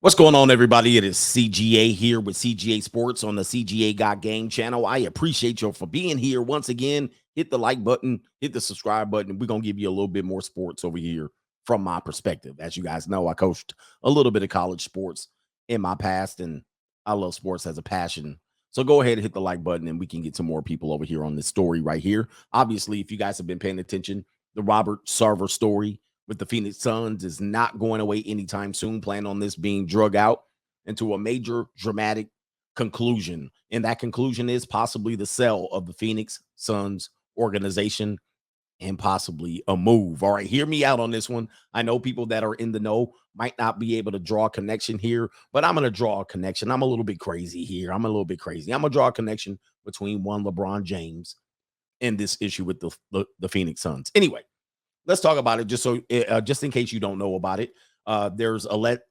What's going on, everybody? It is CGA here with CGA Sports on the CGA Got Game channel. I appreciate you for being here once again. Hit the like button, hit the subscribe button. We're going to give you a little bit more sports over here from my perspective. As you guys know, I coached a little bit of college sports in my past, and I love sports as a passion. So go ahead and hit the like button, and we can get some more people over here on this story right here. Obviously, if you guys have been paying attention, the Robert Sarver story with the Phoenix Suns is not going away anytime soon. Plan on this being drug out into a major dramatic conclusion. And that conclusion is possibly the sale of the Phoenix Suns organization and possibly a move. All right, hear me out on this one. I know people that are in the know might not be able to draw a connection here, but I'm going to draw a connection. I'm a little bit crazy here. I'm going to draw a connection between one LeBron James and this issue with the Phoenix Suns. Anyway, let's talk about it just in case you don't know about it. There's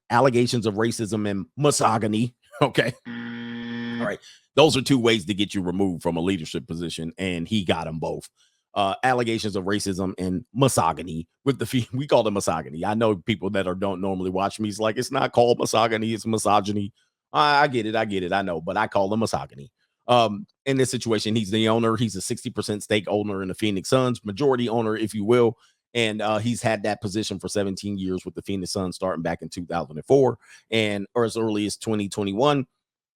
allegations of racism and misogyny. Okay. All right. Those are two ways to get you removed from a leadership position, and he got them both. Allegations of racism and misogyny with we call it misogyny. I know people that don't normally watch me. It's like, it's not called misogyny, it's misogyny. I get it. I know, but I call them misogyny. In this situation, he's the owner. He's a 60% stake owner in the Phoenix Suns, majority owner, if you will. And he's had that position for 17 years with the Phoenix Suns, starting back in 2004. Or as early as 2021,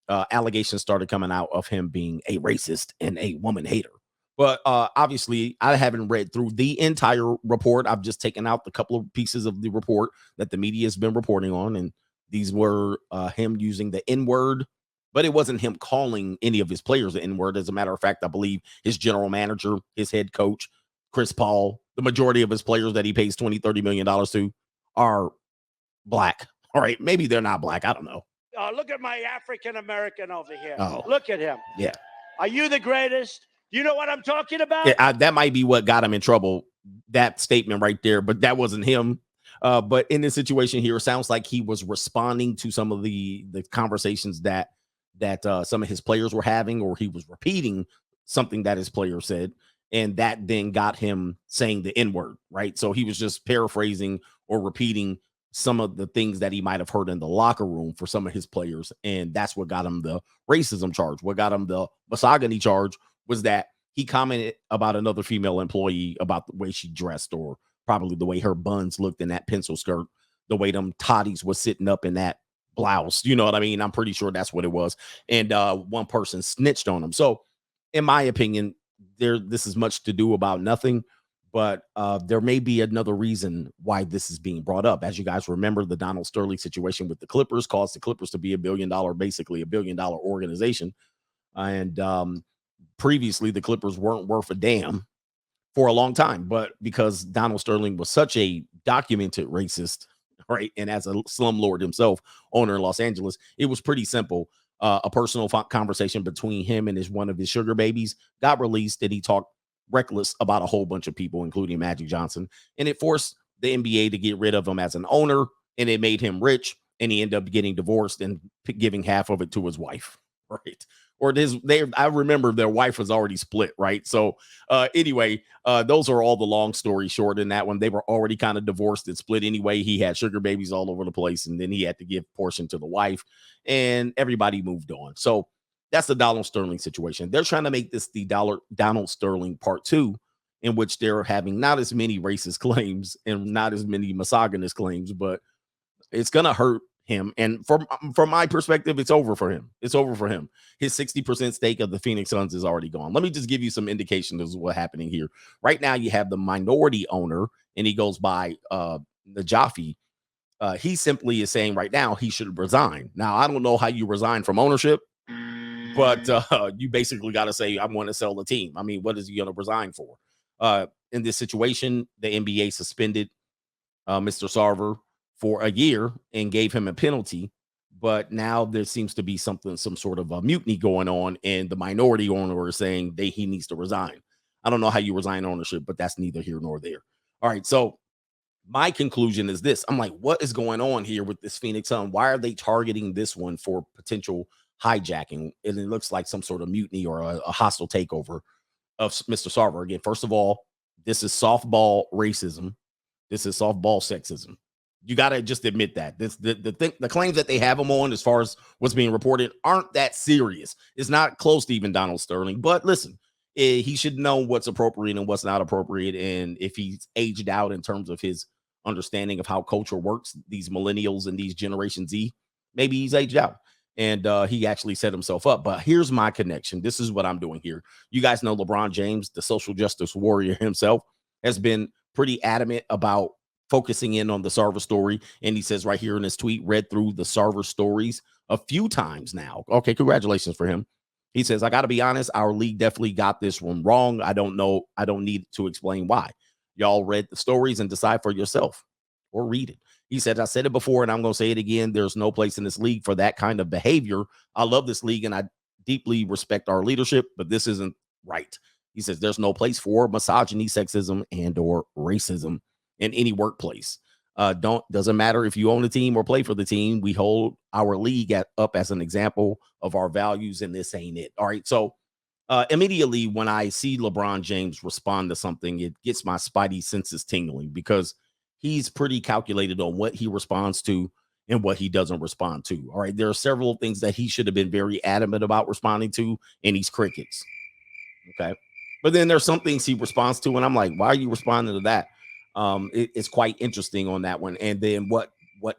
allegations started coming out of him being a racist and a woman hater. But obviously, I haven't read through the entire report. I've just taken out the couple of pieces of the report that the media has been reporting on. And these were him using the N-word, but it wasn't him calling any of his players the N-word. As a matter of fact, I believe his general manager, his head coach, Chris Paul, the majority of his players that he pays $20-30 million to are black. All right, maybe they're not black. I don't know. Look at my African American over here. Oh. Look at him. Yeah. Are you the greatest? You know what I'm talking about? Yeah, that might be what got him in trouble, that statement right there, but that wasn't him. But in this situation here, it sounds like he was responding to some of the conversations that some of his players were having, or he was repeating something that his player said, and that then got him saying the N-word, right? So he was just paraphrasing or repeating some of the things that he might have heard in the locker room for some of his players, and that's what got him the racism charge. What got him the misogyny charge was that he commented about another female employee about the way she dressed, or probably the way her buns looked in that pencil skirt, the way them toddies was sitting up in that blouse. You know what I mean? I'm pretty sure that's what it was. And one person snitched on him. So in my opinion, this is much to do about nothing, but there may be another reason why this is being brought up. As you guys remember, the Donald Sterling situation with the Clippers caused the Clippers to be basically a $1 billion organization. And previously, the Clippers weren't worth a damn for a long time, but because Donald Sterling was such a documented racist, right, and as a slumlord himself, owner in Los Angeles, it was pretty simple. A personal conversation between him and one of his sugar babies got released, and he talked reckless about a whole bunch of people, including Magic Johnson, and it forced the NBA to get rid of him as an owner, and it made him rich, and he ended up getting divorced and giving half of it to his wife, right? Or I remember their wife was already split, right? So anyway, those are all the long story short in that one. They were already kind of divorced and split anyway. He had sugar babies all over the place, and then he had to give portion to the wife, and everybody moved on. So that's the Donald Sterling situation. They're trying to make this the Donald Sterling part 2, in which they're having not as many racist claims and not as many misogynist claims, but it's going to hurt him. And from my perspective, it's over for him. It's over for him. His 60% stake of the Phoenix Suns is already gone. Let me just give you some indication of what's happening here. Right now, you have the minority owner, and he goes by Najafi. He simply is saying right now he should resign. Now, I don't know how you resign from ownership, but you basically got to say, I want to sell the team. I mean, what is he going to resign for? In this situation, the NBA suspended Mr. Sarver for a year and gave him a penalty, but now there seems to be some sort of a mutiny going on, and the minority owner is saying he needs to resign. I don't know how you resign ownership, but that's neither here nor there. All right, so my conclusion is this. I'm like, what is going on here with this Phoenix Sun? Why are they targeting this one for potential hijacking? And it looks like some sort of mutiny or a hostile takeover of Mr. Sarver. Again, first of all, this is softball racism. This is softball sexism. You got to just admit that the claims that they have him on, as far as what's being reported, aren't that serious. It's not close to even Donald Sterling. But listen, he should know what's appropriate and what's not appropriate. And if he's aged out in terms of his understanding of how culture works, these millennials and these Generation Z, maybe he's aged out. And he actually set himself up. But here's my connection. This is what I'm doing here. You guys know LeBron James, the social justice warrior himself, has been pretty adamant about focusing in on the Sarver story. And he says right here in his tweet, read through the Sarver stories a few times now. Okay, congratulations for him. He says, I got to be honest, our league definitely got this one wrong. I don't know. I don't need to explain why. Y'all read the stories and decide for yourself, or read it. He said, I said it before and I'm going to say it again. There's no place in this league for that kind of behavior. I love this league and I deeply respect our leadership, but this isn't right. He says there's no place for misogyny, sexism, and or racism in any workplace. Doesn't matter if you own a team or play for the team. We hold our league up as an example of our values, and this ain't it. All right. So immediately when I see LeBron James respond to something, it gets my spidey senses tingling, because he's pretty calculated on what he responds to and what he doesn't respond to. All right. There are several things that he should have been very adamant about responding to, and he's crickets. Okay. But then there's some things he responds to, and I'm like, why are you responding to that? It's quite interesting on that one. And then what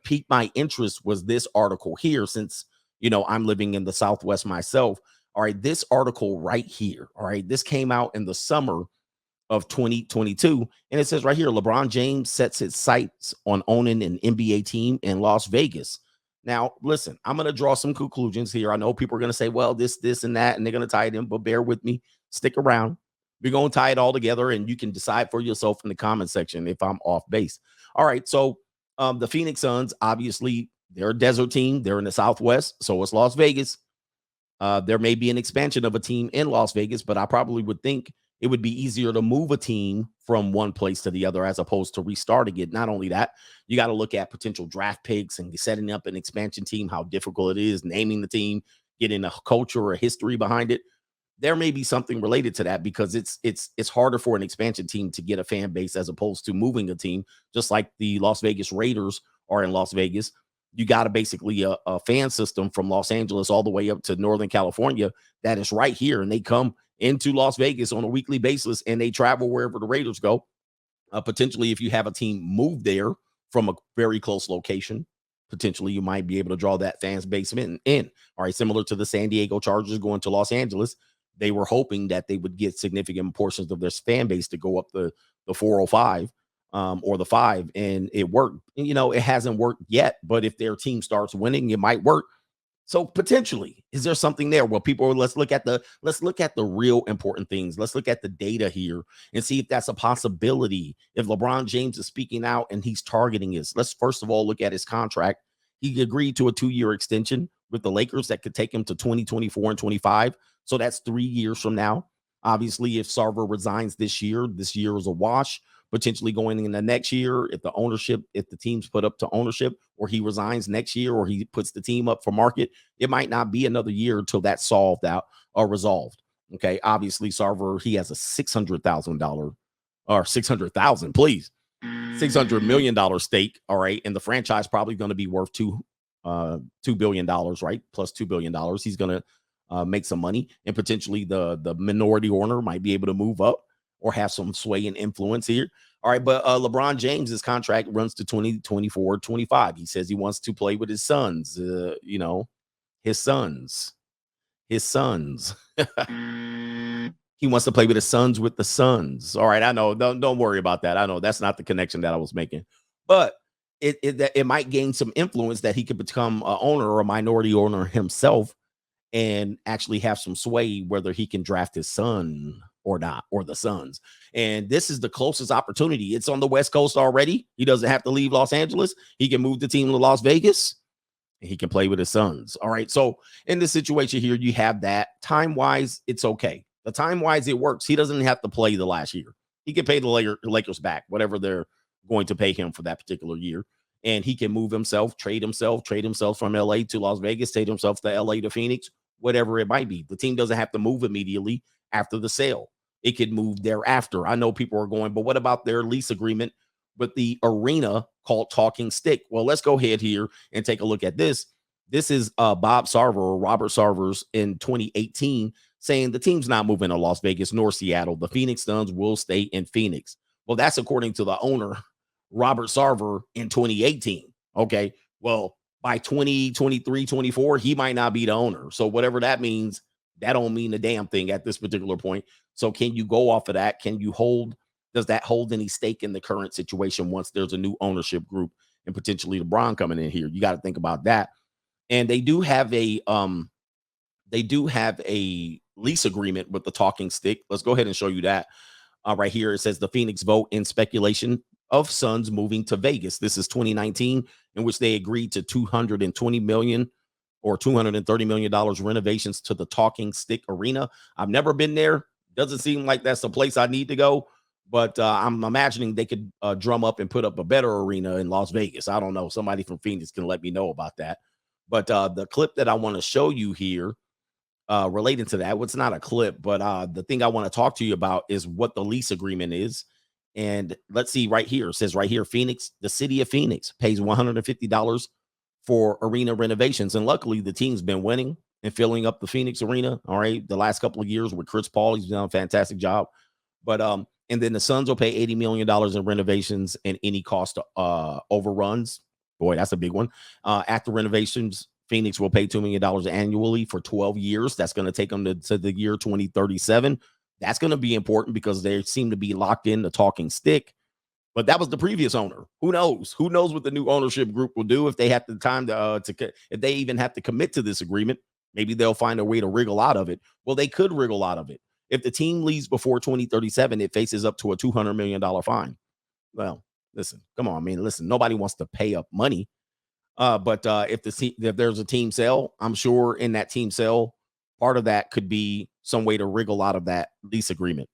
piqued my interest was this article here, since, I'm living in the Southwest myself. All right, this article right here. All right, this came out in the summer of 2022, and it says right here, LeBron James sets his sights on owning an NBA team in Las Vegas. Now, listen, I'm going to draw some conclusions here. I know people are going to say, well, this, and that, and they're going to tie it in, but bear with me. Stick around. We're going to tie it all together, and you can decide for yourself in the comment section if I'm off base. All right, so the Phoenix Suns, obviously, they're a desert team. They're in the Southwest, so it's Las Vegas. There may be an expansion of a team in Las Vegas, but I probably would think it would be easier to move a team from one place to the other as opposed to restarting it. Not only that, you got to look at potential draft picks and setting up an expansion team, how difficult it is, naming the team, getting a culture or a history behind it. There may be something related to that, because it's harder for an expansion team to get a fan base as opposed to moving a team, just like the Las Vegas Raiders are in Las Vegas. You got basically a fan system from Los Angeles all the way up to Northern California that is right here, and they come into Las Vegas on a weekly basis, and they travel wherever the Raiders go. Potentially, if you have a team move there from a very close location, potentially you might be able to draw that fans base in. All right, similar to the San Diego Chargers going to Los Angeles. They were hoping that they would get significant portions of their fan base to go up the 405 or the 5, and it worked. It hasn't worked yet, but if their team starts winning, it might work. So potentially, is there something there? Well, let's look at the real important things. Let's look at the data here and see if that's a possibility. If LeBron James is speaking out and he's targeting this, let's first of all look at his contract. He agreed to a 2-year extension with the Lakers that could take him to 2024 and 25. So that's 3 years from now. Obviously, if Sarver resigns this year is a wash. Potentially going in the next year, if the team's put up to ownership, or he resigns next year, or he puts the team up for market, it might not be another year until that's solved out or resolved. Okay. Obviously, Sarver, he has a $600,000 or 600,000, please. $600 million stake. All right. And the franchise probably going to be worth $2 billion, right? Plus $2 billion. He's going to make some money, and potentially the minority owner might be able to move up or have some sway and influence here. All right, but LeBron James's contract runs to 2024, 25. He says he wants to play with his sons, his sons. He wants to play with his sons with the Suns. All right, I know. Don't worry about that. I know that's not the connection that I was making, but it might gain some influence that he could become an owner or a minority owner himself, and actually have some sway whether he can draft his son or not, or the Suns. And this is the closest opportunity. It's on the West Coast already. He doesn't have to leave Los Angeles. He can move the team to Las Vegas, and he can play with his sons. All right. So in this situation here, you have that. Time-wise, it's okay. The time-wise, it works. He doesn't have to play the last year. He can pay the Lakers back, whatever they're going to pay him for that particular year. And he can move himself, trade himself from LA to Las Vegas, trade himself to LA to Phoenix, whatever it might be. The team doesn't have to move immediately after the sale. It could move thereafter. I know people are going, but what about their lease agreement but the arena called Talking Stick. Well, let's go ahead here and take a look at this. This is Bob Sarver or Robert Sarver's in 2018 saying the team's not moving to Las Vegas nor Seattle. The Phoenix Suns will stay in Phoenix. Well, that's according to the owner, Robert Sarver, in 2018. Okay. Well, by 2023, 24, he might not be the owner. So whatever that means, that don't mean a damn thing at this particular point. So can you go off of that? Can you hold? Does that hold any stake in the current situation once there's a new ownership group and potentially LeBron coming in here? You got to think about that. And they do have a lease agreement with the Talking Stick. Let's go ahead and show you that. Right here, it says the Phoenix vote in speculation of Suns moving to Vegas. This is 2019, in which they agreed to $220 million or $230 million renovations to the Talking Stick Arena. I've never been there. Doesn't seem like that's the place I need to go, but I'm imagining they could drum up and put up a better arena in Las Vegas. I don't know. Somebody from Phoenix can let me know about that. But the clip that I want to show you here relating to that, well, it's not a clip, but the thing I want to talk to you about is what the lease agreement is. And let's see right here. It says right here, Phoenix, the city of Phoenix pays $150 for arena renovations. And luckily, the team's been winning and filling up the Phoenix arena. All right. The last couple of years with Chris Paul, he's done a fantastic job. But and then the Suns will pay $80 million in renovations and any cost overruns. Boy, that's a big one. After renovations, Phoenix will pay $2 million annually for 12 years. That's going to take them to the year 2037. That's going to be important because they seem to be locked in the Talking Stick. But that was the previous owner. Who knows? Who knows what the new ownership group will do if they have the time to if they even have to commit to this agreement. Maybe they'll find a way to wriggle out of it. Well, they could wriggle out of it. If the team leaves before 2037, it faces up to a $200 million fine. Well, listen, come on, man. Listen, nobody wants to pay up money. But if there's a team sale, I'm sure in that team sale, part of that could be some way to wriggle out of that lease agreement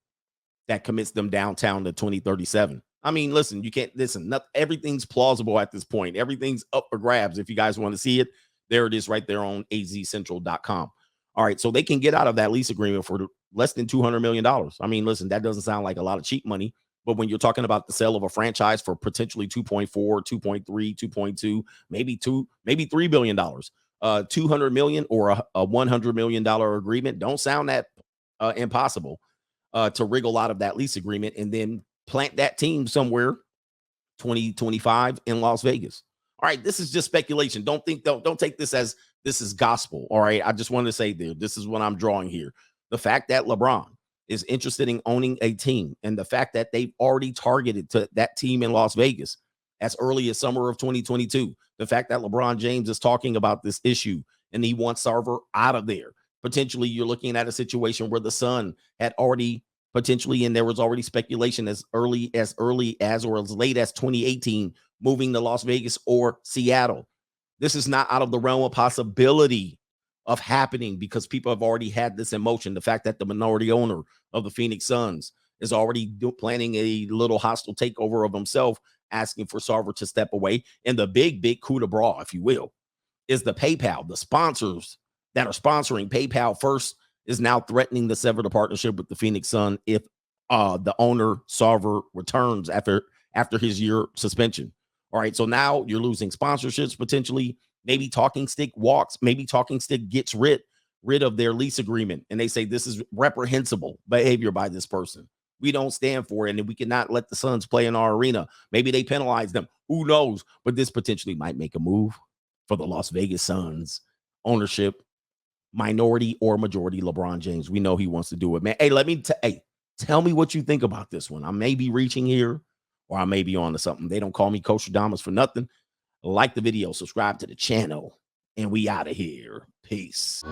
that commits them downtown to 2037. I mean, listen, you can't listen. Everything's plausible at this point. Everything's up for grabs. If you guys want to see it, there it is right there on azcentral.com. All right, so they can get out of that lease agreement for less than $200 million. I mean, listen, that doesn't sound like a lot of cheap money. But when you're talking about the sale of a franchise for potentially 2.4, 2.3, 2.2, maybe $3 billion, 200 million or a $100 million agreement don't sound that impossible to wriggle out of that lease agreement and then plant that team somewhere 2025 in Las Vegas. All right, this is just speculation. Don't take this as this is gospel. All right, I just wanted to say this is what I'm drawing here. The fact that LeBron is interested in owning a team and the fact that they've already targeted to that team in Las Vegas as early as summer of 2022. The fact that LeBron James is talking about this issue and he wants Sarver out of there. Potentially, you're looking at a situation where the Sun had already potentially, and there was already speculation as early as or as late as 2018, moving to Las Vegas or Seattle. This is not out of the realm of possibility of happening because people have already had this in motion. The fact that the minority owner of the Phoenix Suns is already planning a little hostile takeover of himself, asking for Sarver to step away. And the big coup de grace, if you will, is the PayPal. The sponsors that are sponsoring PayPal first is now threatening to sever the partnership with the Phoenix Sun if the owner Sarver returns after his year suspension. All right, so now you're losing sponsorships potentially. Maybe Talking Stick walks. Maybe Talking Stick gets rid of their lease agreement, and they say this is reprehensible behavior by this person. We don't stand for it, and we cannot let the Suns play in our arena. Maybe they penalize them. Who knows? But this potentially might make a move for the Las Vegas Suns ownership, minority or majority. LeBron James, we know he wants to do it, man. Hey, tell me what you think about this one. I may be reaching here, or I may be on to something. They don't call me Coach Adamas for nothing. Like the video, subscribe to the channel, and we out of here. Peace.